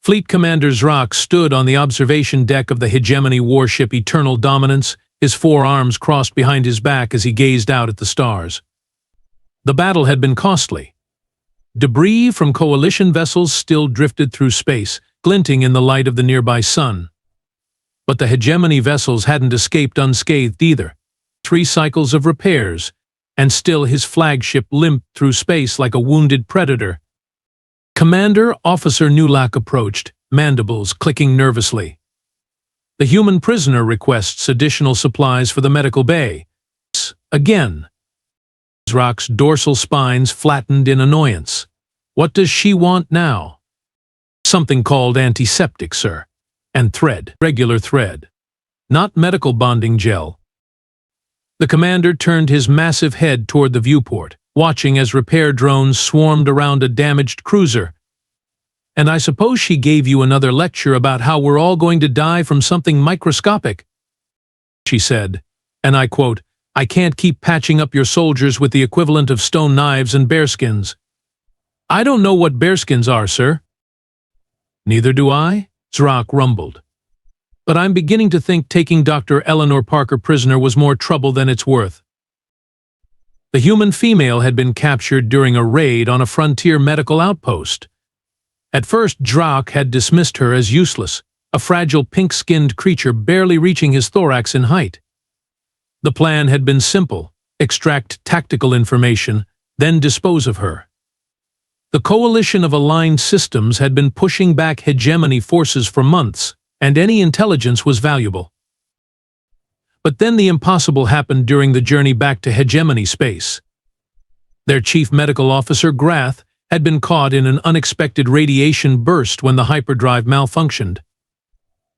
Fleet Commander Zraak stood on the observation deck of the Hegemony warship Eternal Dominance, his forearms crossed behind his back as he gazed out at the stars. The battle had been costly. Debris from coalition vessels still drifted through space, glinting in the light of the nearby sun. But the Hegemony vessels hadn't escaped unscathed either. 3 cycles of repairs, and still his flagship limped through space like a wounded predator. Commander Officer Zraak approached, mandibles clicking nervously. The human prisoner requests additional supplies for the medical bay. Again. Zraak's dorsal spines flattened in annoyance. What does she want now? Something called antiseptic, sir. And thread. Regular thread. Not medical bonding gel. The commander turned his massive head toward the viewport, watching as repair drones swarmed around a damaged cruiser. And I suppose she gave you another lecture about how we're all going to die from something microscopic, she said, and I quote, "I can't keep patching up your soldiers with the equivalent of stone knives and bearskins." I don't know what bearskins are, sir. Neither do I, Zraak rumbled. But I'm beginning to think taking Dr. Eleanor Parker prisoner was more trouble than it's worth. The human female had been captured during a raid on a frontier medical outpost. At first, Zraak had dismissed her as useless, a fragile pink-skinned creature barely reaching his thorax in height. The plan had been simple: extract tactical information, then dispose of her. The coalition of aligned systems had been pushing back Hegemony forces for months, and any intelligence was valuable. But then the impossible happened during the journey back to Hegemony space. Their chief medical officer, Grath, had been caught in an unexpected radiation burst when the hyperdrive malfunctioned.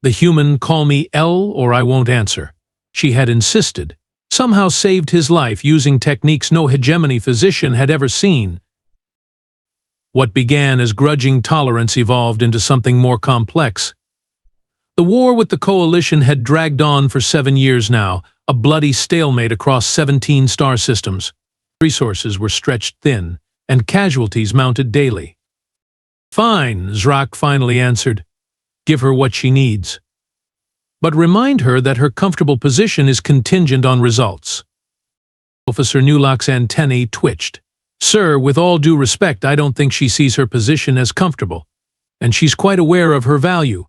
The human "call me Elle or I won't answer," she had insisted, somehow saved his life using techniques no Hegemony physician had ever seen. What began as grudging tolerance evolved into something more complex. The war with the coalition had dragged on for 7 years now, a bloody stalemate across 17 star systems. Resources were stretched thin, and casualties mounted daily. "Fine," Zraak finally answered. "Give her what she needs. But remind her that her comfortable position is contingent on results." Officer Zraak's antennae twitched. "Sir, with all due respect, I don't think she sees her position as comfortable, and she's quite aware of her value."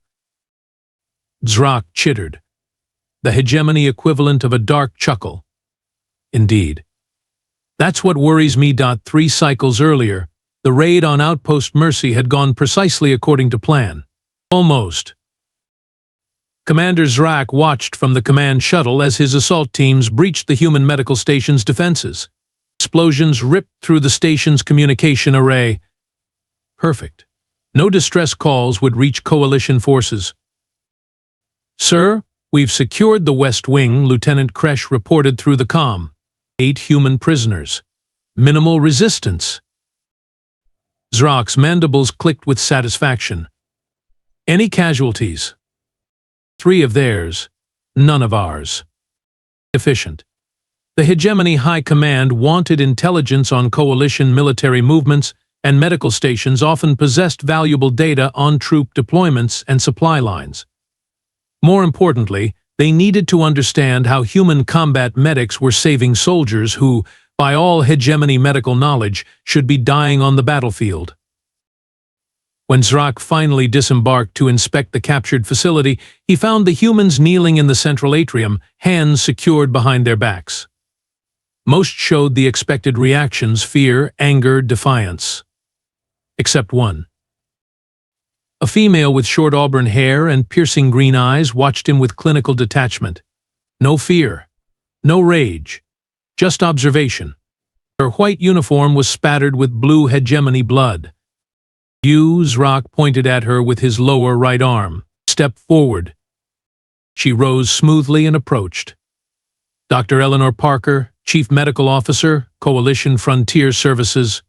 Zraak chittered, the Hegemony equivalent of a dark chuckle. "Indeed. That's what worries me. 3 cycles earlier, the raid on Outpost Mercy had gone precisely according to plan. Almost." Commander Zraak watched from the command shuttle as his assault teams breached the human medical station's defenses. Explosions ripped through the station's communication array. Perfect. No distress calls would reach coalition forces. "Sir, we've secured the West Wing," Lieutenant Kresh reported through the comm. 8 human prisoners. Minimal resistance. Zraak's mandibles clicked with satisfaction. "Any casualties?" 3 of theirs, none of ours. Efficient. The Hegemony High Command wanted intelligence on coalition military movements, and medical stations often possessed valuable data on troop deployments and supply lines. More importantly, they needed to understand how human combat medics were saving soldiers who, by all Hegemony medical knowledge, should be dying on the battlefield. When Zraak finally disembarked to inspect the captured facility, he found the humans kneeling in the central atrium, hands secured behind their backs. Most showed the expected reactions: fear, anger, defiance. Except one. A female with short auburn hair and piercing green eyes watched him with clinical detachment. No fear, no rage, just observation. Her white uniform was spattered with blue Hegemony blood. "You," Zraak pointed at her with his lower right arm. "Step forward." She rose smoothly and approached. "Dr. Eleanor Parker, Chief Medical Officer, Coalition Frontier Services."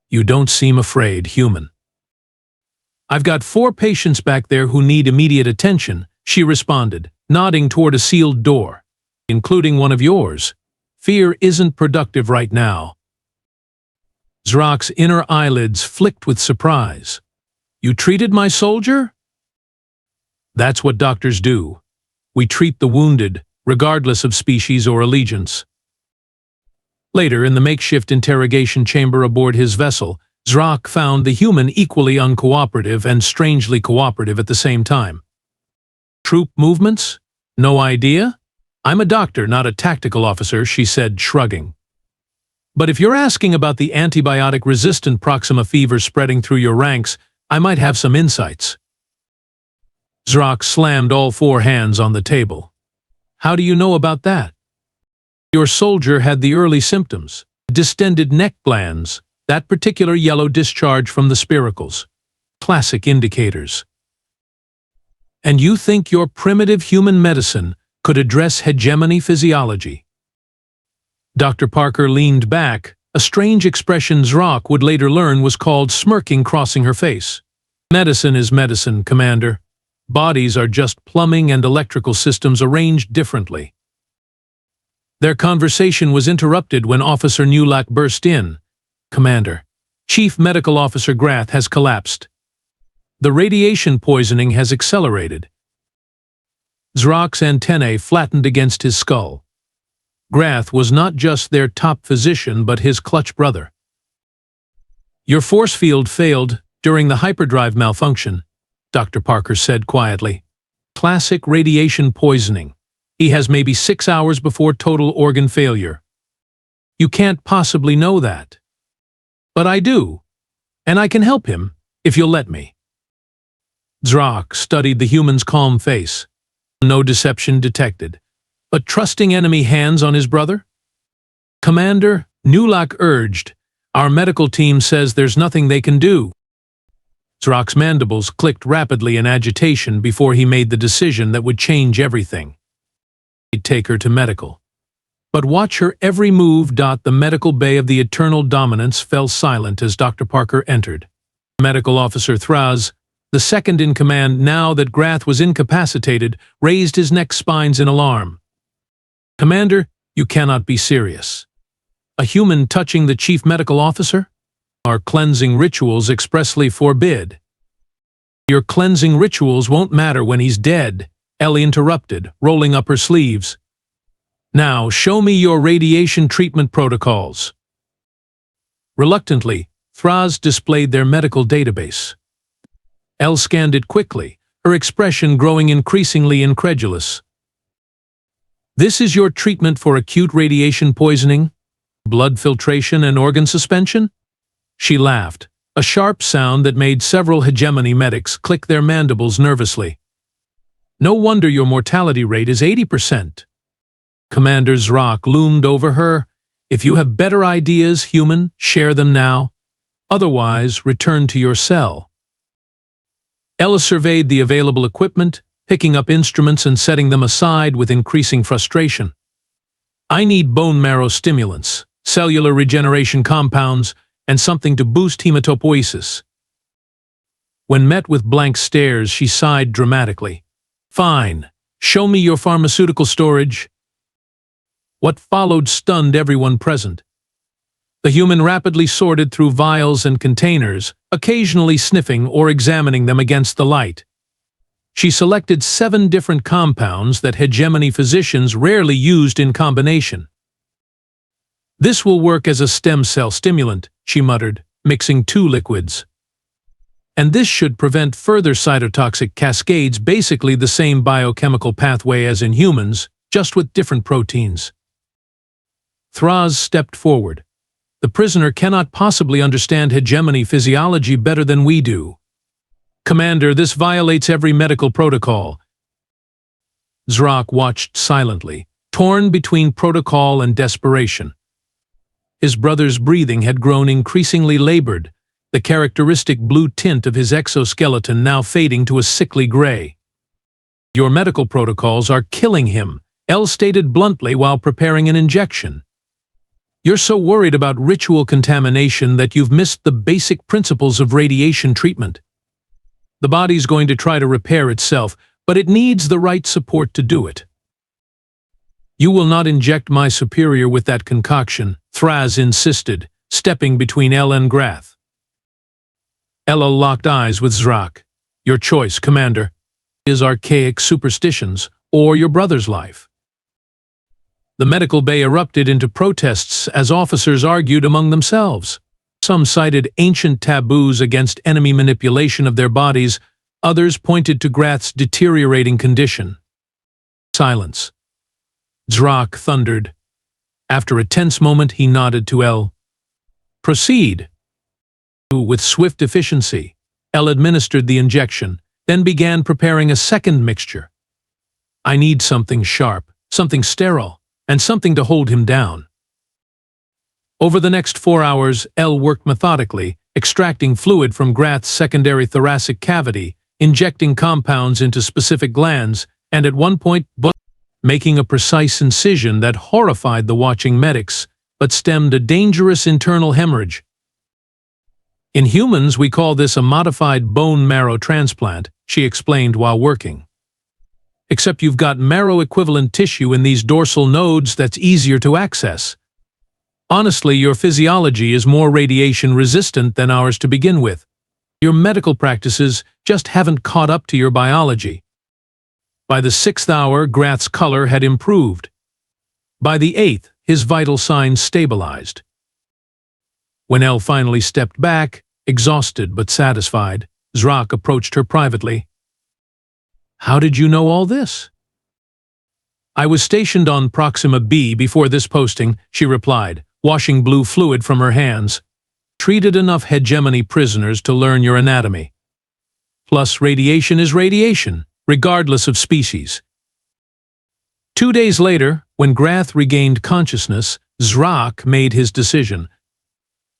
"You don't seem afraid, human." "I've got 4 patients back there who need immediate attention," she responded, nodding toward a sealed door, "including one of yours. Fear isn't productive right now." Zraak's inner eyelids flicked with surprise. You treated my soldier? That's what doctors do. We treat the wounded, regardless of species or allegiance. Later, in the makeshift interrogation chamber aboard his vessel, Zraak found the human equally uncooperative and strangely cooperative at the same time. Troop movements? No idea? I'm a doctor, not a tactical officer, she said, shrugging. But if you're asking about the antibiotic-resistant Proxima fever spreading through your ranks, I might have some insights. Zraak slammed all four hands on the table. How do you know about that? Your soldier had the early symptoms. Distended neck glands, that particular yellow discharge from the spiracles. Classic indicators. And you think your primitive human medicine could address hegemony physiology? Dr. Parker leaned back, a strange expression Zraak would later learn was called smirking crossing her face. Medicine is medicine, Commander. Bodies are just plumbing and electrical systems arranged differently. Their conversation was interrupted when Officer Newlack burst in. Commander, Chief Medical Officer Grath has collapsed. The radiation poisoning has accelerated. Zraak's antennae flattened against his skull. Grath was not just their top physician but his clutch brother. Your force field failed during the hyperdrive malfunction, Dr. Parker said quietly. Classic radiation poisoning. He has maybe 6 hours before total organ failure. You can't possibly know that. But I do, and I can help him, if you'll let me. Zraak studied the human's calm face. No deception detected. But trusting enemy hands on his brother? Commander, Newlack urged, our medical team says there's nothing they can do. Zraak's mandibles clicked rapidly in agitation before he made the decision that would change everything. He'd take her to medical. But watch her every move. The medical bay of the Eternal Dominance fell silent as Dr. Parker entered. Medical Officer Thraz, the second in command now that Grath was incapacitated, raised his neck spines in alarm. Commander, you cannot be serious. A human touching the Chief Medical Officer? Our cleansing rituals expressly forbid. Your cleansing rituals won't matter when he's dead, Elle interrupted, rolling up her sleeves. Now, show me your radiation treatment protocols. Reluctantly, Thraz displayed their medical database. Elle scanned it quickly, her expression growing increasingly incredulous. This is your treatment for acute radiation poisoning? Blood filtration and organ suspension? She laughed, a sharp sound that made several Hegemony medics click their mandibles nervously. No wonder your mortality rate is 80%. Commander Zraak loomed over her. If you have better ideas, human, share them now. Otherwise, return to your cell. Elle surveyed the available equipment, picking up instruments and setting them aside with increasing frustration. I need bone marrow stimulants, cellular regeneration compounds, and something to boost hematopoiesis. When met with blank stares, she sighed dramatically. Fine, show me your pharmaceutical storage. What followed stunned everyone present. The human rapidly sorted through vials and containers, occasionally sniffing or examining them against the light. She selected 7 different compounds that Hegemony physicians rarely used in combination. This will work as a stem cell stimulant, she muttered, mixing 2 liquids. And this should prevent further cytotoxic cascades, basically the same biochemical pathway as in humans, just with different proteins. Thraz stepped forward. The prisoner cannot possibly understand Hegemony physiology better than we do. Commander, this violates every medical protocol. Zraak watched silently, torn between protocol and desperation. His brother's breathing had grown increasingly labored, the characteristic blue tint of his exoskeleton now fading to a sickly gray. Your medical protocols are killing him, Elle stated bluntly while preparing an injection. You're so worried about ritual contamination that you've missed the basic principles of radiation treatment. The body's going to try to repair itself, but it needs the right support to do it. You will not inject my superior with that concoction, Thraz insisted, stepping between Elle and Grath. Elle locked eyes with Zraak. Your choice, Commander, is archaic superstitions or your brother's life. The medical bay erupted into protests as officers argued among themselves. Some cited ancient taboos against enemy manipulation of their bodies, others pointed to Grath's deteriorating condition. Silence. Zraak thundered. After a tense moment, he nodded to Elle. Proceed. With swift efficiency, Elle administered the injection, then began preparing a second mixture. I need something sharp, something sterile, and something to hold him down. Over the next 4 hours, Elle worked methodically, extracting fluid from Grath's secondary thoracic cavity, injecting compounds into specific glands, and at one point, making a precise incision that horrified the watching medics, but stemmed a dangerous internal hemorrhage. In humans, we call this a modified bone marrow transplant, she explained while working. Except you've got marrow-equivalent tissue in these dorsal nodes that's easier to access. Honestly, your physiology is more radiation-resistant than ours to begin with. Your medical practices just haven't caught up to your biology. By the 6th hour, Grath's color had improved. By the 8th, his vital signs stabilized. When Elle finally stepped back, exhausted but satisfied, Zraak approached her privately. How did you know all this? I was stationed on Proxima B before this posting, she replied, washing blue fluid from her hands. Treated enough Hegemony prisoners to learn your anatomy. Plus, radiation is radiation, regardless of species. 2 days later, when Grath regained consciousness, Zraak made his decision.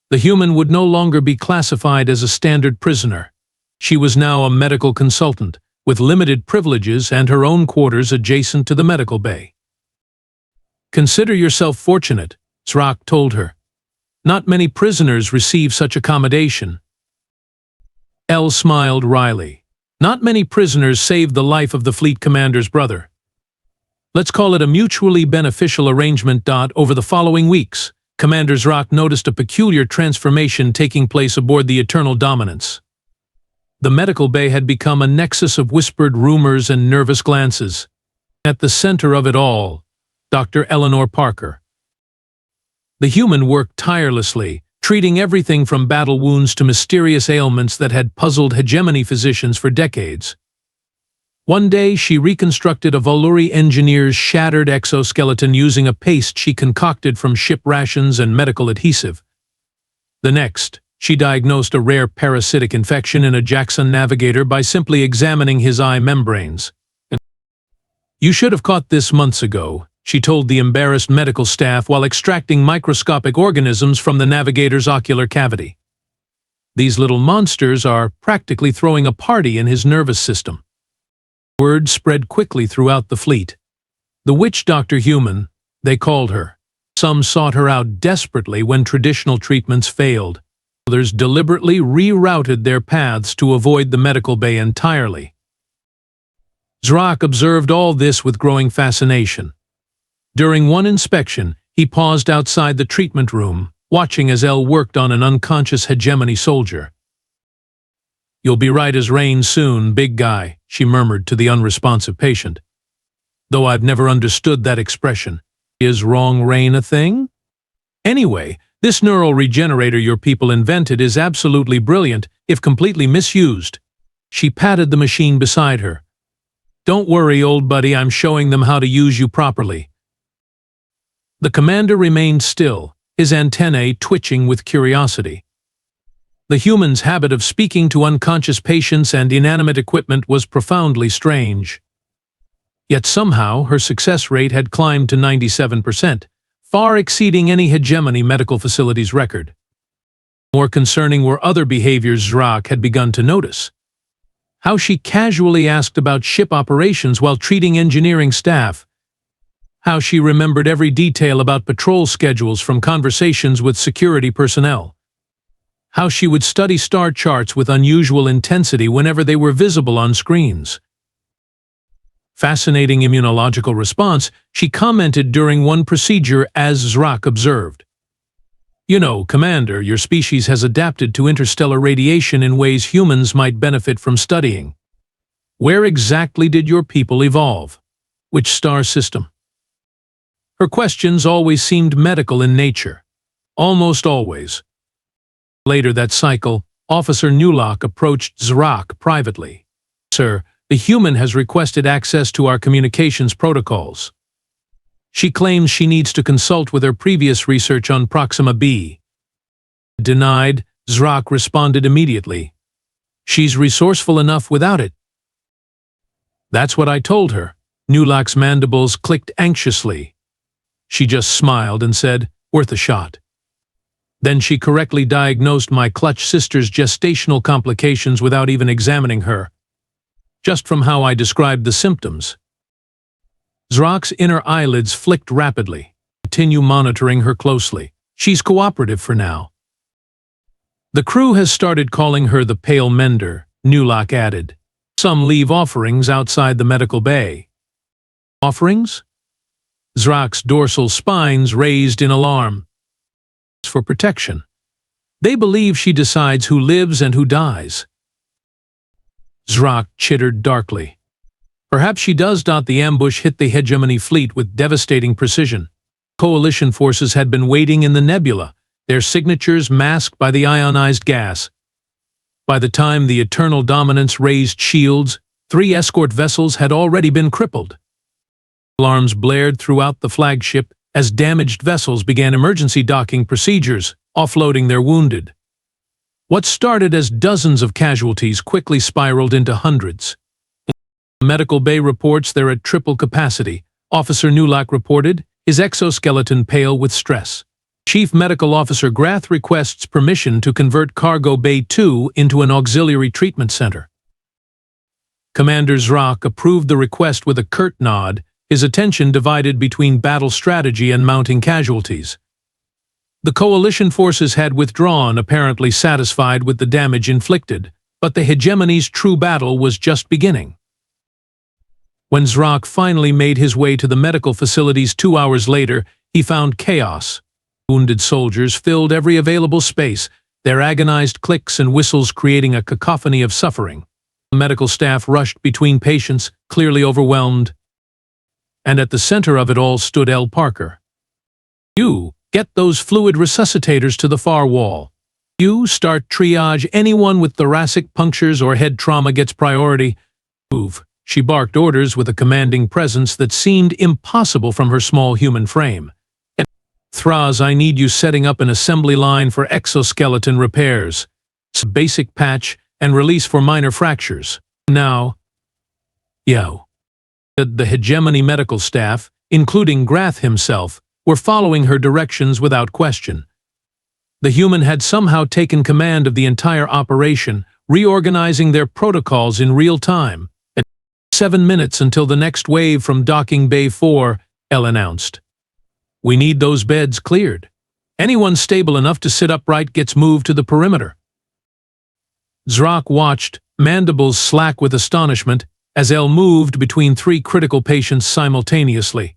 The human would no longer be classified as a standard prisoner. She was now a medical consultant, with limited privileges and her own quarters adjacent to the medical bay. Consider yourself fortunate, Zraak told her. Not many prisoners receive such accommodation. Elle smiled wryly. Not many prisoners saved the life of the fleet commander's brother. Let's call it a mutually beneficial arrangement. Over the following weeks, Commander Zraak noticed a peculiar transformation taking place aboard the Eternal Dominance. The medical bay had become a nexus of whispered rumors and nervous glances. At the center of it all, Dr. Eleanor Parker. The human worked tirelessly, treating everything from battle wounds to mysterious ailments that had puzzled hegemony physicians for decades. One day, she reconstructed a Voluri engineer's shattered exoskeleton using a paste she concocted from ship rations and medical adhesive. The next, she diagnosed a rare parasitic infection in a Jackson navigator by simply examining his eye membranes. You should have caught this months ago, she told the embarrassed medical staff while extracting microscopic organisms from the navigator's ocular cavity. These little monsters are practically throwing a party in his nervous system. Word spread quickly throughout the fleet. The witch doctor human, they called her. Some sought her out desperately when traditional treatments failed. Others deliberately rerouted their paths to avoid the medical bay entirely. Zraak observed all this with growing fascination. During one inspection, he paused outside the treatment room, watching as Elle worked on an unconscious hegemony soldier. You'll be right as rain soon, big guy, she murmured to the unresponsive patient. Though I've never understood that expression. Is wrong rain a thing? Anyway, this neural regenerator your people invented is absolutely brilliant, if completely misused. She patted the machine beside her. Don't worry, old buddy, I'm showing them how to use you properly. The commander remained still, his antennae twitching with curiosity. The human's habit of speaking to unconscious patients and inanimate equipment was profoundly strange. Yet somehow her success rate had climbed to 97%, far exceeding any hegemony medical facility's record. More concerning were other behaviors Zraak had begun to notice. How she casually asked about ship operations while treating engineering staff. How she remembered every detail about patrol schedules from conversations with security personnel. How she would study star charts with unusual intensity whenever they were visible on screens. Fascinating immunological response, she commented during one procedure as Zraak observed. You know, Commander, your species has adapted to interstellar radiation in ways humans might benefit from studying. Where exactly did your people evolve? Which star system? Her questions always seemed medical in nature. Almost always. Later that cycle, Officer Nulak approached Zraak privately. Sir, the human has requested access to our communications protocols. She claims she needs to consult with her previous research on Proxima b. Denied, Zraak responded immediately. She's resourceful enough without it. That's what I told her. Nulak's mandibles clicked anxiously. She just smiled and said, worth a shot. Then she correctly diagnosed my clutch sister's gestational complications without even examining her. Just from how I described the symptoms. Zraak's inner eyelids flicked rapidly. Continue monitoring her closely. She's cooperative for now. The crew has started calling her the Pale Mender, Nulak added. Some leave offerings outside the medical bay. Offerings? Zraak's dorsal spines raised in alarm. For protection. They believe she decides who lives and who dies. Zraak chittered darkly. Perhaps she does. The ambush hit the Hegemony fleet with devastating precision. Coalition forces had been waiting in the nebula, their signatures masked by the ionized gas. By the time the Eternal Dominance raised shields, 3 escort vessels had already been crippled. Alarms blared throughout the flagship as damaged vessels began emergency docking procedures, offloading their wounded. What started as dozens of casualties quickly spiraled into hundreds. The medical bay reports they're at triple capacity. Officer Nulak reported, his exoskeleton pale with stress. Chief Medical Officer Grath requests permission to convert Cargo Bay 2 into an auxiliary treatment center. Commander Zraak approved the request with a curt nod, his attention divided between battle strategy and mounting casualties. The coalition forces had withdrawn, apparently satisfied with the damage inflicted, but the Hegemony's true battle was just beginning. When Zraak finally made his way to the medical facilities 2 hours later, he found chaos. Wounded soldiers filled every available space, their agonized clicks and whistles creating a cacophony of suffering. The medical staff rushed between patients, clearly overwhelmed. And at the center of it all stood Elle Parker. You, get those fluid resuscitators to the far wall. You, start triage. Anyone with thoracic punctures or head trauma gets priority. Move. She barked orders with a commanding presence that seemed impossible from her small human frame. Thraz, I need you setting up an assembly line for exoskeleton repairs. Basic patch and release for minor fractures. Now. Yo. The Hegemony medical staff, including Grath himself, were following her directions without question. The human had somehow taken command of the entire operation, reorganizing their protocols in real time. At 7 minutes until the next wave from Docking Bay 4, Elle announced. We need those beds cleared. Anyone stable enough to sit upright gets moved to the perimeter. Zraak watched, mandibles slack with astonishment, as Elle moved between 3 critical patients simultaneously.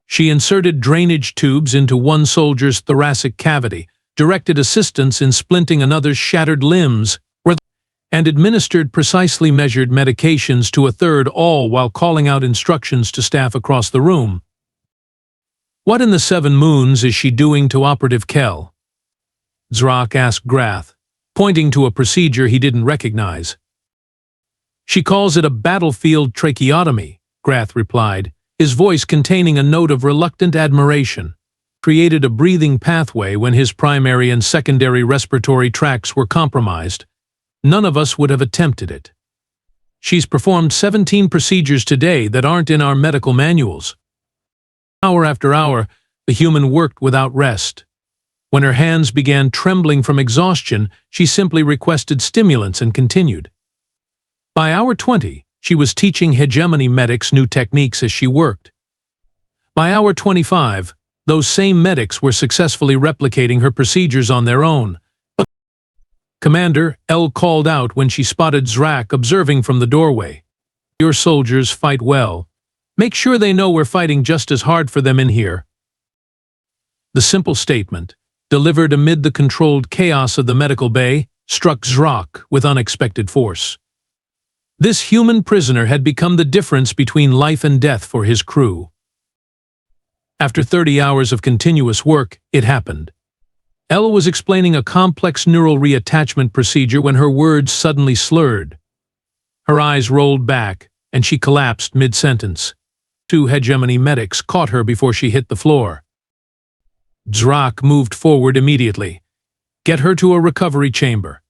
She inserted drainage tubes into one soldier's thoracic cavity, directed assistance in splinting another's shattered limbs, and administered precisely measured medications to a third, all while calling out instructions to staff across the room. What in the 7 moons is she doing to Operative Kell? Zraak asked Grath, pointing to a procedure he didn't recognize. She calls it a battlefield tracheotomy, Grath replied, his voice containing a note of reluctant admiration. Created a breathing pathway when his primary and secondary respiratory tracts were compromised. None of us would have attempted it. She's performed 17 procedures today that aren't in our medical manuals. Hour after hour, the human worked without rest. When her hands began trembling from exhaustion, she simply requested stimulants and continued. By hour 20, she was teaching Hegemony medics new techniques as she worked. By hour 25, those same medics were successfully replicating her procedures on their own. Commander, Elle called out when she spotted Zraak observing from the doorway. Your soldiers fight well. Make sure they know we're fighting just as hard for them in here. The simple statement, delivered amid the controlled chaos of the medical bay, struck Zraak with unexpected force. This human prisoner had become the difference between life and death for his crew. After 30 hours of continuous work, it happened. Elle was explaining a complex neural reattachment procedure when her words suddenly slurred. Her eyes rolled back, and she collapsed mid-sentence. 2 Hegemony medics caught her before she hit the floor. Zraak moved forward immediately. "Get her to a recovery chamber."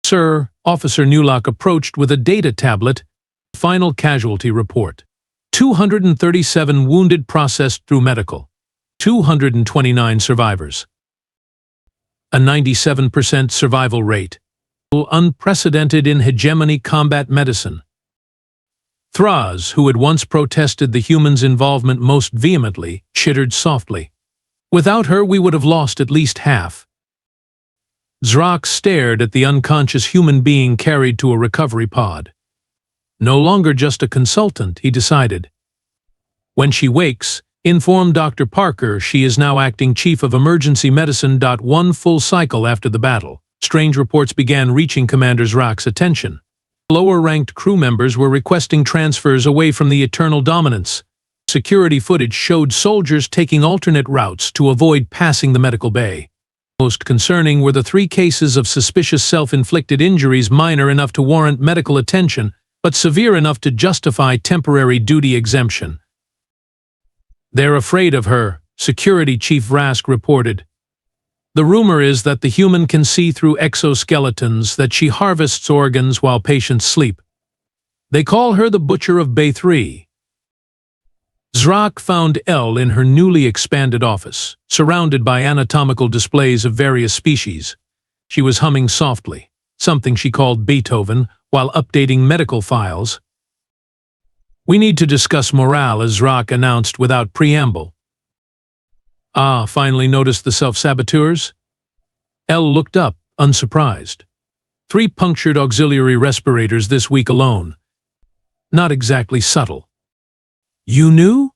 "Sir," Officer Newlock approached with a data tablet. Final casualty report. 237 wounded processed through medical. 229 survivors. A 97% survival rate. Unprecedented in Hegemony combat medicine. Thraz, who had once protested the humans' involvement most vehemently, chittered softly. "Without her, we would have lost at least half." Zraak stared at the unconscious human being carried to a recovery pod. No longer just a consultant, he decided. When she wakes, inform Dr. Parker she is now acting chief of emergency medicine. 1 full cycle after the battle, strange reports began reaching Commander Zraak's attention. Lower-ranked crew members were requesting transfers away from the Eternal Dominance. Security footage showed soldiers taking alternate routes to avoid passing the medical bay. Most concerning were the 3 cases of suspicious self-inflicted injuries, minor enough to warrant medical attention, but severe enough to justify temporary duty exemption. "They're afraid of her," Security Chief Rask reported. "The rumor is that the human can see through exoskeletons, that she harvests organs while patients sleep. They call her the Butcher of Bay 3. Zraak found Elle in her newly expanded office, surrounded by anatomical displays of various species. She was humming softly, something she called Beethoven, while updating medical files. "We need to discuss morale," as Zraak announced without preamble. "Ah, finally noticed the self-saboteurs?" Elle looked up, unsurprised. 3 punctured auxiliary respirators this week alone. Not exactly subtle. "You knew?"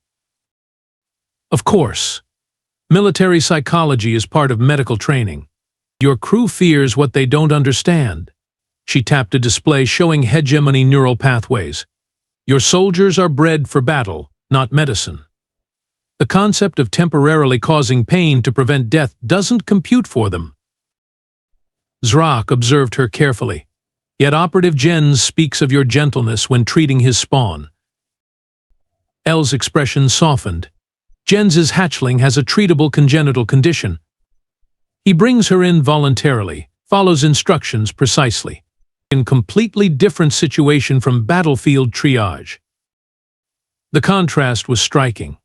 "Of course. Military psychology is part of medical training. Your crew fears what they don't understand." She tapped a display showing Hegemony neural pathways. "Your soldiers are bred for battle, not medicine. The concept of temporarily causing pain to prevent death doesn't compute for them." Zraak observed her carefully. "Yet Operative Jens speaks of your gentleness when treating his spawn." Elle's expression softened. "Jens's hatchling has a treatable congenital condition. He brings her in voluntarily, follows instructions precisely. In completely different situation from battlefield triage." The contrast was striking.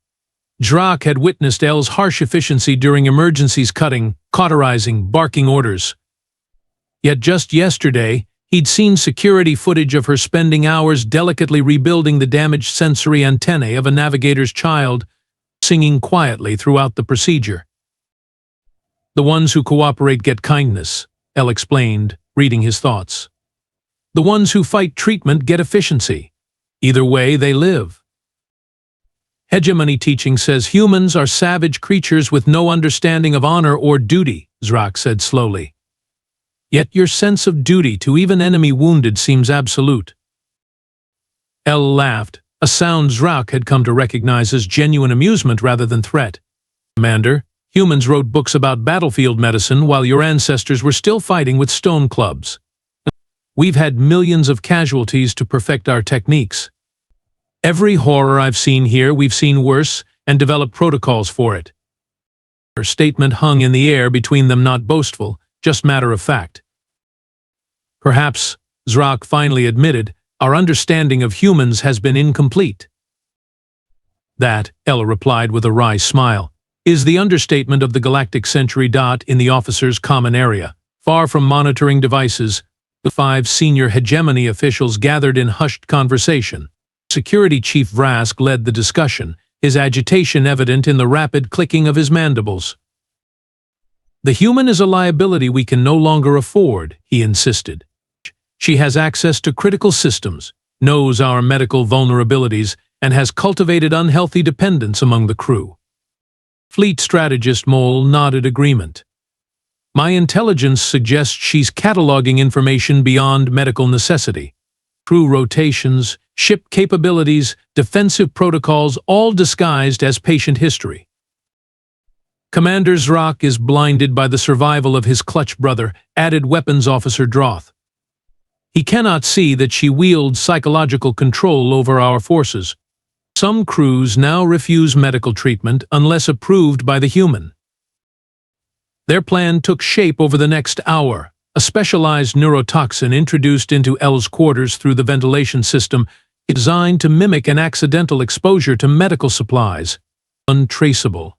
Zraak had witnessed Elle's harsh efficiency during emergencies, cutting, cauterizing, barking orders. Yet just yesterday, he'd seen security footage of her spending hours delicately rebuilding the damaged sensory antennae of a navigator's child, singing quietly throughout the procedure. "The ones who cooperate get kindness," Elle explained, reading his thoughts. "The ones who fight treatment get efficiency. Either way, they live." "Hegemony teaching says humans are savage creatures with no understanding of honor or duty," Zraak said slowly. "Yet your sense of duty to even enemy wounded seems absolute." Elle laughed, a sound Zraak had come to recognize as genuine amusement rather than threat. "Commander, humans wrote books about battlefield medicine while your ancestors were still fighting with stone clubs. We've had millions of casualties to perfect our techniques. Every horror I've seen here we've seen worse and developed protocols for it." Her statement hung in the air between them, not boastful, just matter of fact. "Perhaps," Zraak finally admitted, "our understanding of humans has been incomplete." "That," Elle replied with a wry smile, "is the understatement of the Galactic century. In the officers' common area, far from monitoring devices, the 5 senior Hegemony officials gathered in hushed conversation. Security Chief Rask led the discussion, his agitation evident in the rapid clicking of his mandibles. "The human is a liability we can no longer afford," he insisted. "She has access to critical systems, knows our medical vulnerabilities, and has cultivated unhealthy dependence among the crew. Fleet strategist Mole nodded agreement. My intelligence suggests she's cataloging information beyond medical necessity. Crew rotations, ship capabilities, defensive protocols, all disguised as patient history. Commander Zraak is blinded by the survival of his clutch brother, added weapons officer Droth. He cannot see that she wields psychological control over our forces. Some crews now refuse medical treatment unless approved by the human. Their plan took shape over the next hour. A specialized neurotoxin introduced into Elle's quarters through the ventilation system is designed to mimic an accidental exposure to medical supplies. Untraceable.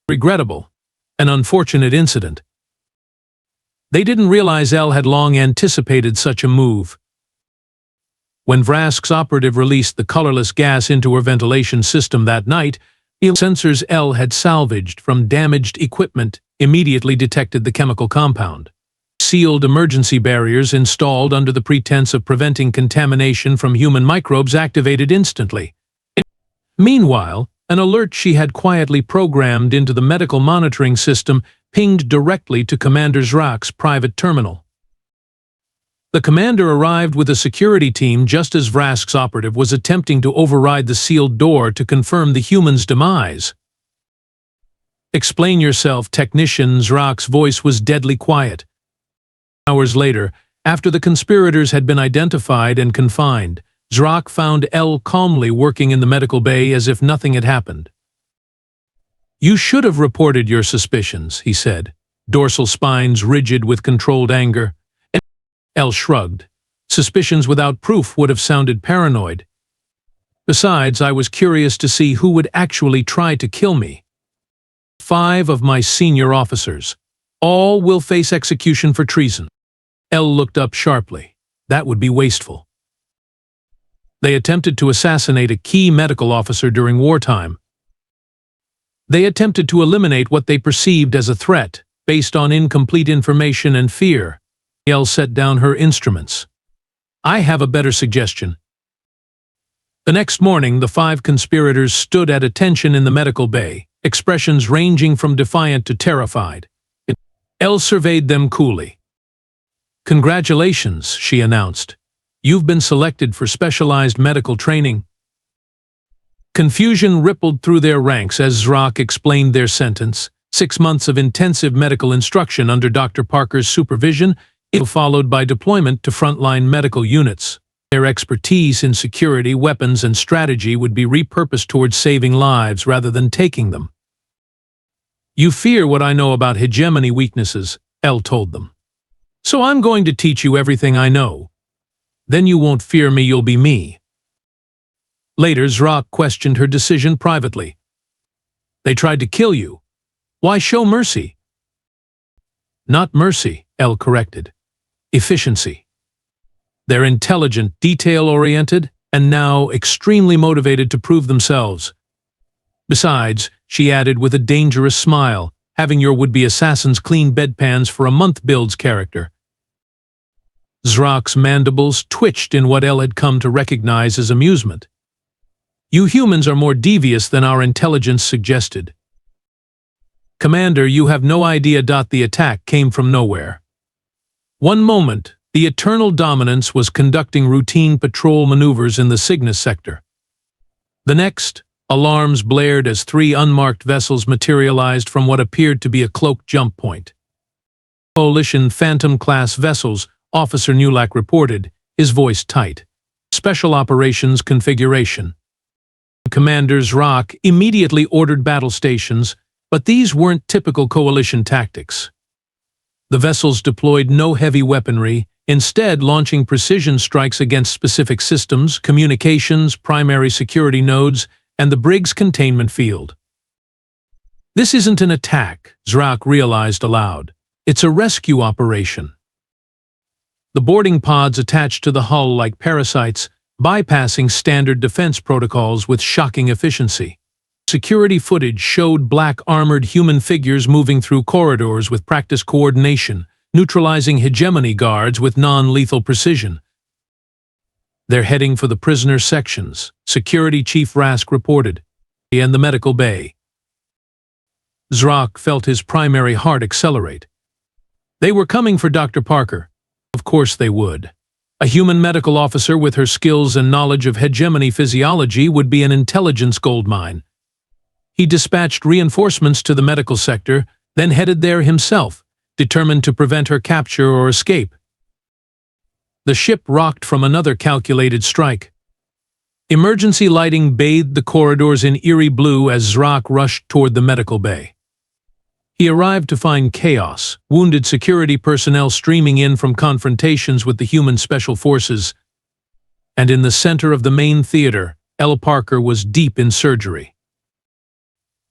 Regrettable. An unfortunate incident. They didn't realize Elle had long anticipated such a move. When Vrask's operative released the colorless gas into her ventilation system that night, the sensors Elle had salvaged from damaged equipment immediately detected the chemical compound. Sealed emergency barriers installed under the pretense of preventing contamination from human microbes activated instantly. Meanwhile, an alert she had quietly programmed into the medical monitoring system pinged directly to Commander Zraak's private terminal. The commander arrived with a security team just as Vrask's operative was attempting to override the sealed door to confirm the human's demise. "Explain yourself, technician." Zraak's voice was deadly quiet. Hours later, after the conspirators had been identified and confined, Zraak found Elle calmly working in the medical bay as if nothing had happened. "You should have reported your suspicions," he said, dorsal spines rigid with controlled anger. Elle shrugged. "Suspicions without proof would have sounded paranoid. Besides, I was curious to see who would actually try to kill me. 5 of my senior officers. All will face execution for treason." Elle looked up sharply. That would be wasteful. They attempted to assassinate a key medical officer during wartime. They attempted to eliminate what they perceived as a threat, based on incomplete information and fear. Elle set down her instruments. "I have a better suggestion." The next morning, the 5 conspirators stood at attention in the medical bay, expressions ranging from defiant to terrified. Elle surveyed them coolly. "Congratulations," she announced. "You've been selected for specialized medical training." Confusion rippled through their ranks as Zraak explained their sentence. 6 months of intensive medical instruction under Dr. Parker's supervision, followed by deployment to frontline medical units. Their expertise in security, weapons, and strategy would be repurposed towards saving lives rather than taking them. "You fear what I know about hegemony weaknesses," Elle told them. "So I'm going to teach you everything I know. Then you won't fear me, you'll be me." Later, Zraak questioned her decision privately. "They tried to kill you. Why show mercy?" "Not mercy," Elle corrected. "Efficiency. They're intelligent, detail-oriented, and now extremely motivated to prove themselves. Besides," she added with a dangerous smile, "having your would-be assassins clean bedpans for a month builds character." Zraak's mandibles twitched in what Elle had come to recognize as amusement. "You humans are more devious than our intelligence suggested." "Commander, you have no idea. The attack came from nowhere. One moment, the Eternal Dominance was conducting routine patrol maneuvers in the Cygnus sector. The next, alarms blared as 3 unmarked vessels materialized from what appeared to be a cloaked jump point. Coalition Phantom-class vessels, Officer Nulak reported, his voice tight. "Special Operations Configuration." Commander Zraak immediately ordered battle stations, but these weren't typical coalition tactics. The vessels deployed no heavy weaponry, instead launching precision strikes against specific systems, communications, primary security nodes, and the brig's containment field. "This isn't an attack," Zraak realized aloud. "It's a rescue operation." The boarding pods attached to the hull like parasites, bypassing standard defense protocols with shocking efficiency. Security footage showed black armored human figures moving through corridors with practiced coordination, neutralizing hegemony guards with non-lethal precision. "They're heading for the prisoner sections," Security Chief Rask reported, "and the medical bay." Zraak felt his primary heart accelerate. They were coming for Dr. Parker. Of course they would. A human medical officer with her skills and knowledge of hegemony physiology would be an intelligence goldmine. He dispatched reinforcements to the medical sector, then headed there himself, determined to prevent her capture or escape. The ship rocked from another calculated strike. Emergency lighting bathed the corridors in eerie blue as Zraak rushed toward the medical bay. He arrived to find chaos, wounded security personnel streaming in from confrontations with the human special forces, and in the center of the main theater, Elle Parker was deep in surgery.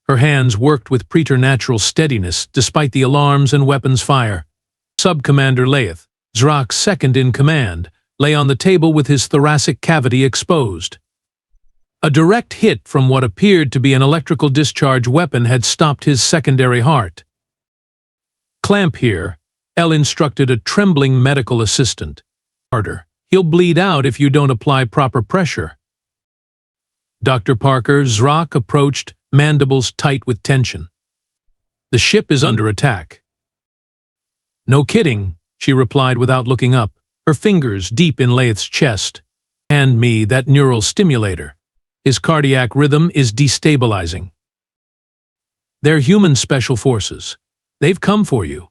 Her hands worked with preternatural steadiness despite the alarms and weapons fire. Sub-Commander Leith, Zraak's second-in-command, lay on the table with his thoracic cavity exposed. A direct hit from what appeared to be an electrical discharge weapon had stopped his secondary heart. "Clamp here," Elle instructed a trembling medical assistant. "Harder. He'll bleed out if you don't apply proper pressure." Dr. Parker, Zraak approached, mandibles tight with tension. "The ship is under attack." "No kidding," she replied without looking up, her fingers deep in Leith's chest. "Hand me that neural stimulator. His cardiac rhythm is destabilizing." "They're human special forces. They've come for you."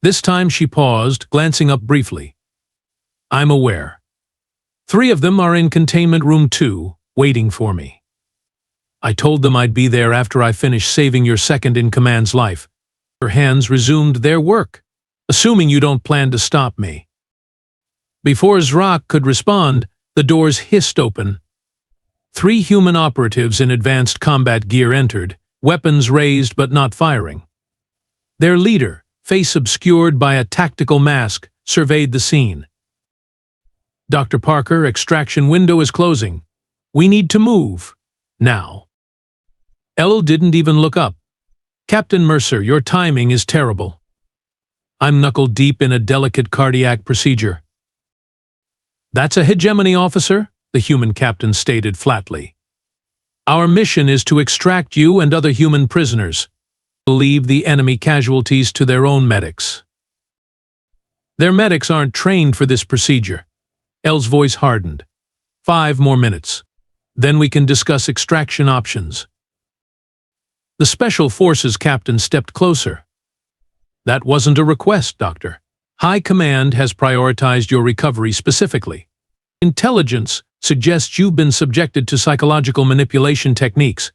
This time she paused, glancing up briefly. "I'm aware. 3 of them are in containment room 2, waiting for me. I told them I'd be there after I finish saving your second-in-command's life." Her hands resumed their work. "Assuming you don't plan to stop me." Before Zraak could respond, the doors hissed open. 3 human operatives in advanced combat gear entered, weapons raised but not firing. Their leader, face obscured by a tactical mask, surveyed the scene. "Dr. Parker, extraction window is closing. We need to move. Now." Elle didn't even look up. "Captain Mercer, your timing is terrible. I'm knuckle deep in a delicate cardiac procedure." "That's a hegemony officer," the human captain stated flatly. "Our mission is to extract you and other human prisoners. Leave the enemy casualties to their own medics." "Their medics aren't trained for this procedure." Elle's voice hardened. 5 more minutes. Then we can discuss extraction options." The Special Forces captain stepped closer. "That wasn't a request, Doctor. High Command has prioritized your recovery specifically. Intelligence suggests you've been subjected to psychological manipulation techniques."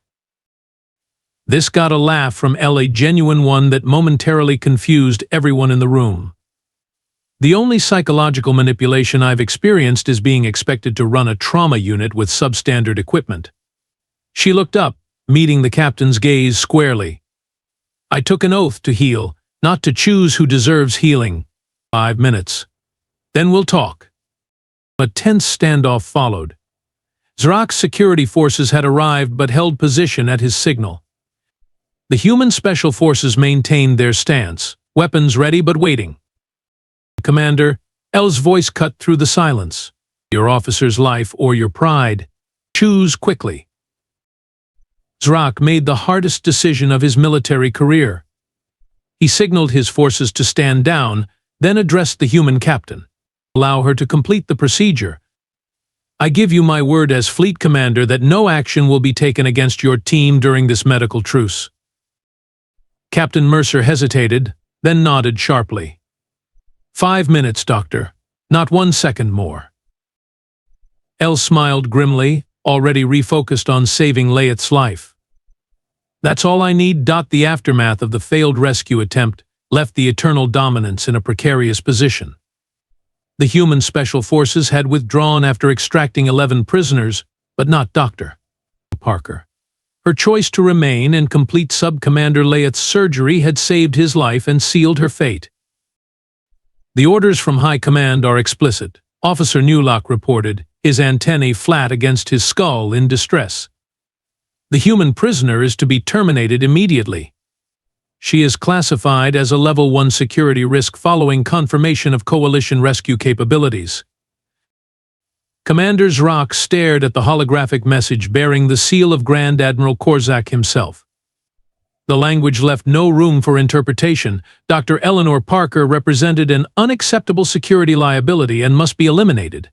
This got a laugh from Elle, a genuine one that momentarily confused everyone in the room. "The only psychological manipulation I've experienced is being expected to run a trauma unit with substandard equipment." She looked up, meeting the captain's gaze squarely. "I took an oath to heal, not to choose who deserves healing. 5 minutes. Then we'll talk." A tense standoff followed. Zraak's security forces had arrived but held position at his signal. The human special forces maintained their stance, weapons ready but waiting. "Commander," Elle's voice cut through the silence. "Your officer's life or your pride. Choose quickly." Zraak made the hardest decision of his military career. He signaled his forces to stand down, then addressed the human captain. "Allow her to complete the procedure. I give you my word as fleet commander that no action will be taken against your team during this medical truce." Captain Mercer hesitated, then nodded sharply. 5 minutes, Doctor. Not 1 second more." Elle smiled grimly, already refocused on saving Leith's life. "That's all I need." The aftermath of the failed rescue attempt left the Eternal Dominance in a precarious position. The human special forces had withdrawn after extracting 11 prisoners, but not Dr. Parker. Her choice to remain and complete Sub-Commander Leith's surgery had saved his life and sealed her fate. "The orders from High Command are explicit," Officer Newlock reported, his antennae flat against his skull in distress. "The human prisoner is to be terminated immediately. She is classified as a Level 1 security risk following confirmation of Coalition rescue capabilities." Commander Zraak stared at the holographic message bearing the seal of Grand Admiral Korzak himself. The language left no room for interpretation. Dr. Eleanor Parker represented an unacceptable security liability and must be eliminated.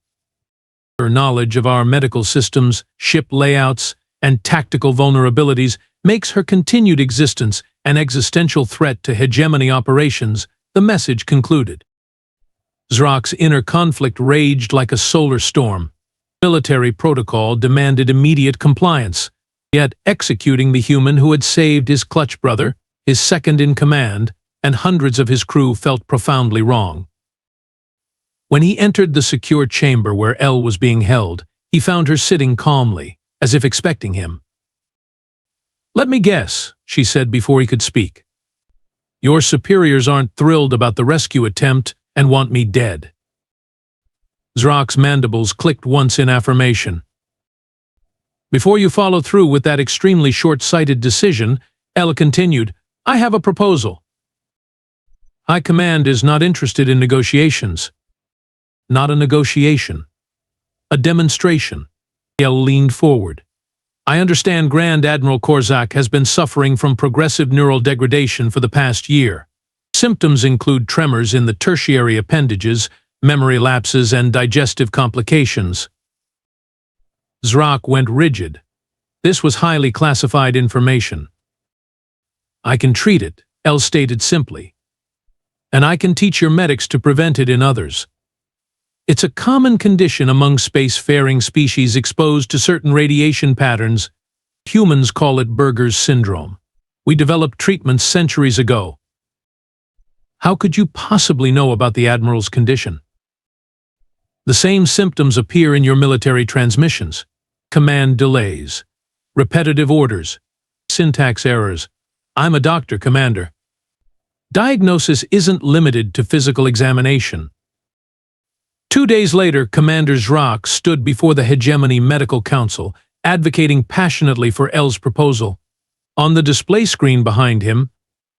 Her knowledge of our medical systems, ship layouts, and tactical vulnerabilities makes her continued existence an existential threat to hegemony operations, the message concluded. Zraak's inner conflict raged like a solar storm. Military protocol demanded immediate compliance, yet executing the human who had saved his clutch brother, his second-in-command, and hundreds of his crew felt profoundly wrong. When he entered the secure chamber where Elle was being held, he found her sitting calmly, as if expecting him. "Let me guess," she said before he could speak. "Your superiors aren't thrilled about the rescue attempt and want me dead." Zraak's mandibles clicked once in affirmation. "Before you follow through with that extremely short-sighted decision," Elle continued, "I have a proposal. High Command is not interested in negotiations." "Not a negotiation. A demonstration." Elle leaned forward. "I understand Grand Admiral Zraak has been suffering from progressive neural degradation for the past year. Symptoms include tremors in the tertiary appendages, memory lapses, and digestive complications." Zraak went rigid. This was highly classified information. "I can treat it," Elle stated simply. "And I can teach your medics to prevent it in others. It's a common condition among spacefaring species exposed to certain radiation patterns. Humans call it Berger's syndrome. We developed treatments centuries ago." "How could you possibly know about the Admiral's condition?" "The same symptoms appear in your military transmissions. Command delays, repetitive orders, syntax errors. I'm a doctor, Commander. Diagnosis isn't limited to physical examination." 2 days later, Commander Zraak stood before the Hegemony Medical Council, advocating passionately for Elle's proposal. On the display screen behind him,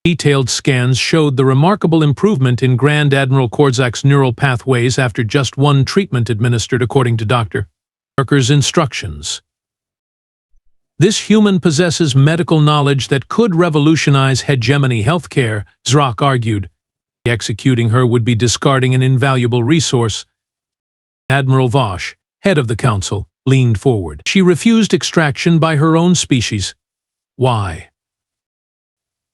detailed scans showed the remarkable improvement in Grand Admiral Zraak's neural pathways after just one treatment administered according to Dr. Parker's instructions. "This human possesses medical knowledge that could revolutionize hegemony healthcare," Zraak argued. "Executing her would be discarding an invaluable resource." Admiral Vosh, head of the council, leaned forward. "She refused extraction by her own species. Why?"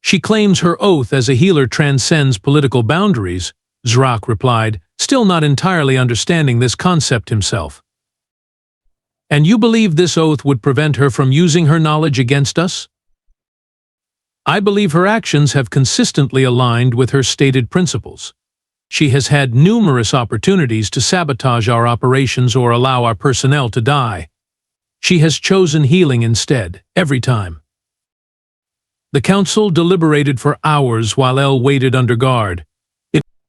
"She claims her oath as a healer transcends political boundaries," Zraak replied, still not entirely understanding this concept himself. "And you believe this oath would prevent her from using her knowledge against us?" "I believe her actions have consistently aligned with her stated principles. She has had numerous opportunities to sabotage our operations or allow our personnel to die. She has chosen healing instead, every time." The council deliberated for hours while Elle waited under guard.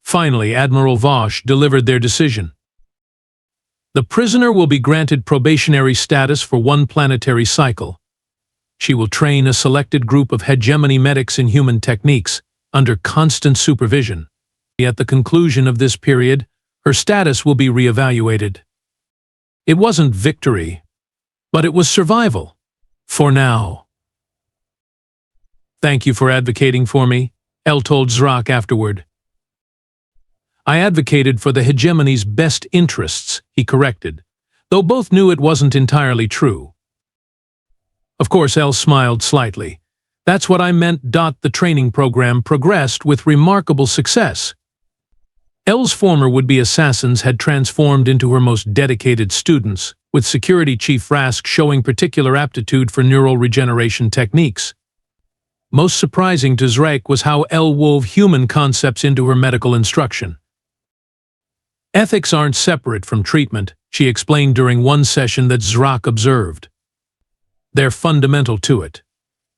Finally, Admiral Vosh delivered their decision. "The prisoner will be granted probationary status for 1 planetary cycle. She will train a selected group of hegemony medics in human techniques, under constant supervision. At the conclusion of this period, her status will be reevaluated." It wasn't victory, but it was survival. For now. "Thank you for advocating for me," Elle told Zraak afterward. "I advocated for the hegemony's best interests," he corrected, though both knew it wasn't entirely true. Of course, Elle smiled slightly. "That's what I meant. The training program progressed with remarkable success." Elle's former would-be assassins had transformed into her most dedicated students, with Security Chief Rask showing particular aptitude for neural regeneration techniques. Most surprising to Zraak was how Elle wove human concepts into her medical instruction. "Ethics aren't separate from treatment," she explained during one session that Zraak observed. "They're fundamental to it.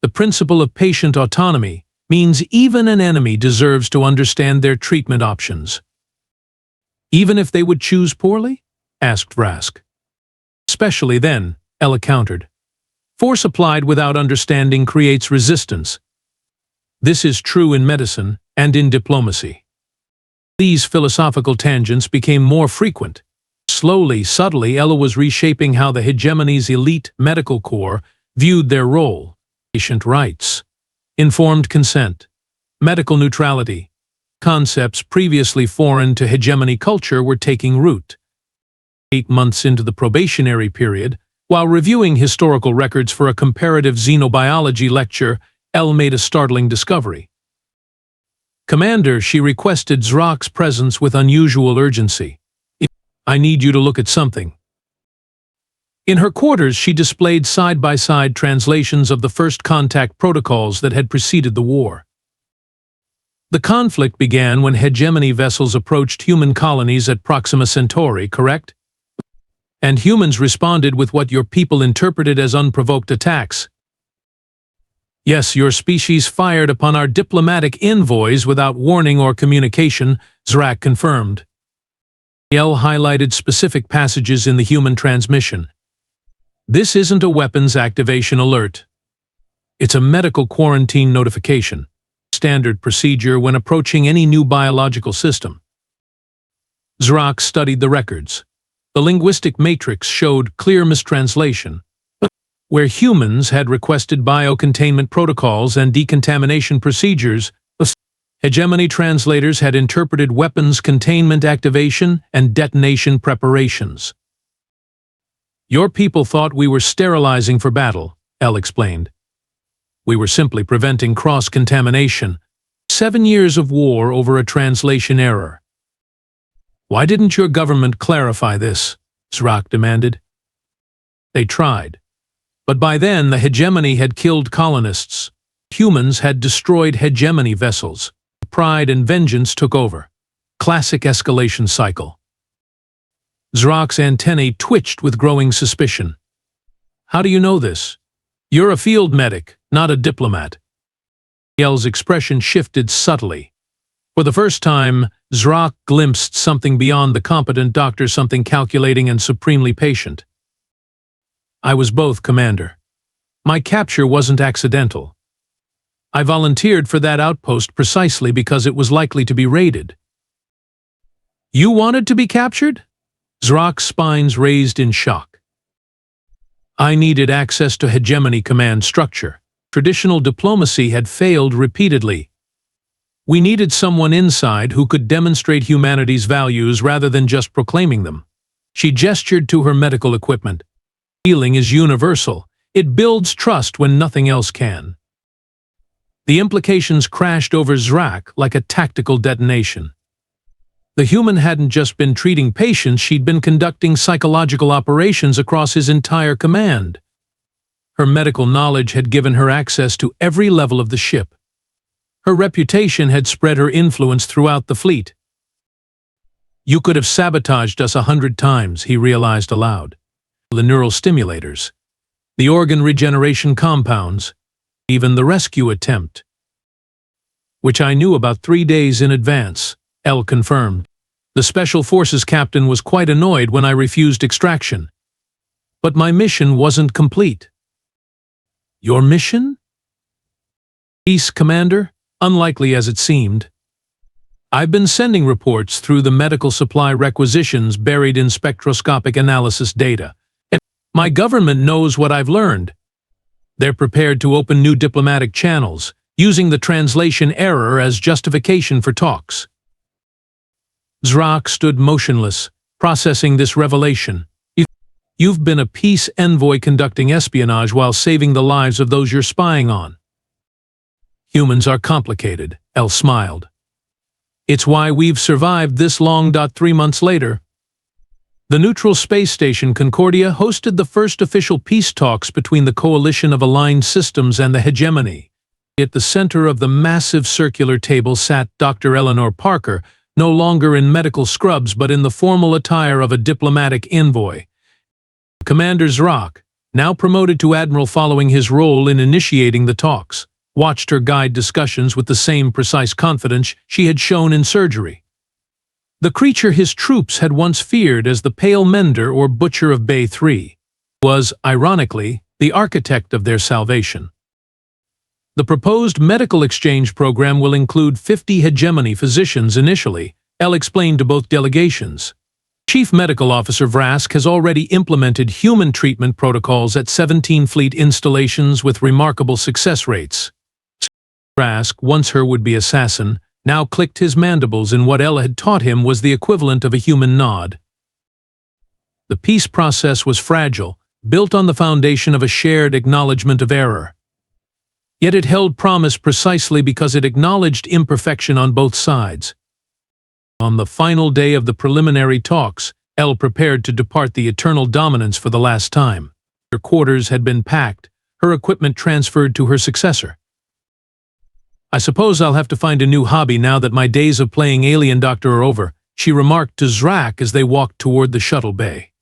The principle of patient autonomy means even an enemy deserves to understand their treatment options." "Even if they would choose poorly?" asked Rask. "Especially then," Elle countered. "Force applied without understanding creates resistance. This is true in medicine and in diplomacy." These philosophical tangents became more frequent. Slowly, subtly, Elle was reshaping how the hegemony's elite medical corps viewed their role. Patient rights. Informed consent, medical neutrality, concepts previously foreign to hegemony culture were taking root. 8 months into the probationary period, while reviewing historical records for a comparative xenobiology lecture, Elle made a startling discovery. "Commander," she requested Zraak's presence with unusual urgency. "I need you to look at something." In her quarters, she displayed side-by-side translations of the first contact protocols that had preceded the war. The conflict began when hegemony vessels approached human colonies at Proxima Centauri, correct? And humans responded with what your people interpreted as unprovoked attacks. "Yes, your species fired upon our diplomatic envoys without warning or communication," Zraak confirmed. Elle highlighted specific passages in the human transmission. "This isn't a weapons activation alert. It's a medical quarantine notification. Standard procedure when approaching any new biological system." Zraak studied the records. The linguistic matrix showed clear mistranslation. Where humans had requested biocontainment protocols and decontamination procedures, hegemony translators had interpreted weapons containment activation and detonation preparations. "Your people thought we were sterilizing for battle," Elle explained. "We were simply preventing cross-contamination. 7 years of war over a translation error." "Why didn't your government clarify this?" Zraak demanded. "They tried. But by then the hegemony had killed colonists. Humans had destroyed hegemony vessels. Pride and vengeance took over. Classic escalation cycle." Zraak's antennae twitched with growing suspicion. "How do you know this? You're a field medic, not a diplomat." Elle's expression shifted subtly. For the first time, Zraak glimpsed something beyond the competent doctor, something calculating and supremely patient. "I was both, Commander. My capture wasn't accidental. I volunteered for that outpost precisely because it was likely to be raided." "You wanted to be captured?" Zraak's spines raised in shock. "I needed access to hegemony command structure. Traditional diplomacy had failed repeatedly. We needed someone inside who could demonstrate humanity's values rather than just proclaiming them." She gestured to her medical equipment. "Healing is universal. It builds trust when nothing else can." The implications crashed over Zraak like a tactical detonation. The human hadn't just been treating patients, she'd been conducting psychological operations across his entire command. Her medical knowledge had given her access to every level of the ship. Her reputation had spread her influence throughout the fleet. "You could have sabotaged us 100 times, he realized aloud. The neural stimulators, the organ regeneration compounds, even the rescue attempt. Which I knew about 3 days in advance," Elle confirmed. "The Special Forces captain was quite annoyed when I refused extraction. But my mission wasn't complete." "Your mission?" "Peace, Commander, unlikely as it seemed. I've been sending reports through the medical supply requisitions buried in spectroscopic analysis data. My government knows what I've learned. They're prepared to open new diplomatic channels, using the translation error as justification for talks." Zraak stood motionless, processing this revelation. "You've been a peace envoy conducting espionage while saving the lives of those you're spying on." "Humans are complicated," Elle smiled. "It's why we've survived this long. 3 months later, the neutral space station Concordia hosted the first official peace talks between the coalition of aligned systems and the hegemony. At the center of the massive circular table sat Dr. Eleanor Parker, no longer in medical scrubs but in the formal attire of a diplomatic envoy. Commander Zraak, now promoted to admiral following his role in initiating the talks, watched her guide discussions with the same precise confidence she had shown in surgery. The creature his troops had once feared as the Pale Mender or Butcher of Bay 3 was, ironically, the architect of their salvation. The proposed medical exchange program will include 50 hegemony physicians initially, Elle explained to both delegations. Chief Medical Officer Vrask has already implemented human treatment protocols at 17 fleet installations with remarkable success rates. Zraak, once her would-be assassin, now clicked his mandibles in what Elle had taught him was the equivalent of a human nod. The peace process was fragile, built on the foundation of a shared acknowledgement of error. Yet it held promise precisely because it acknowledged imperfection on both sides. On the final day of the preliminary talks, Elle prepared to depart the Eternal Dominance for the last time. Her quarters had been packed, her equipment transferred to her successor. "I suppose I'll have to find a new hobby now that my days of playing alien doctor are over," she remarked to Zraak as they walked toward the shuttle bay.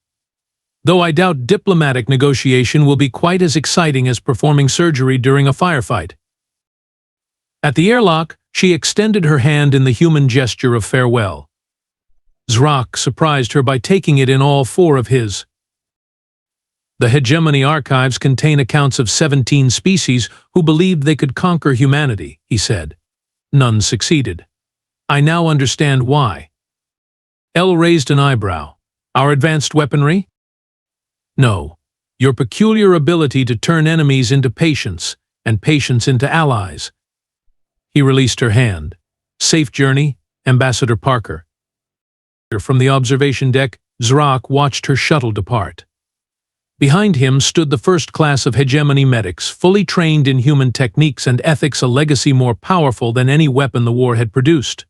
"Though I doubt diplomatic negotiation will be quite as exciting as performing surgery during a firefight." At the airlock, she extended her hand in the human gesture of farewell. Zraak surprised her by taking it in all four of his. "The Hegemony archives contain accounts of 17 species who believed they could conquer humanity," he said. "None succeeded. I now understand why." Elle raised an eyebrow. "Our advanced weaponry?" "No. Your peculiar ability to turn enemies into patients, and patients into allies." He released her hand. "Safe journey, Ambassador Parker." From the observation deck, Zraak watched her shuttle depart. Behind him stood the first class of Hegemony medics, fully trained in human techniques and ethics, a legacy more powerful than any weapon the war had produced.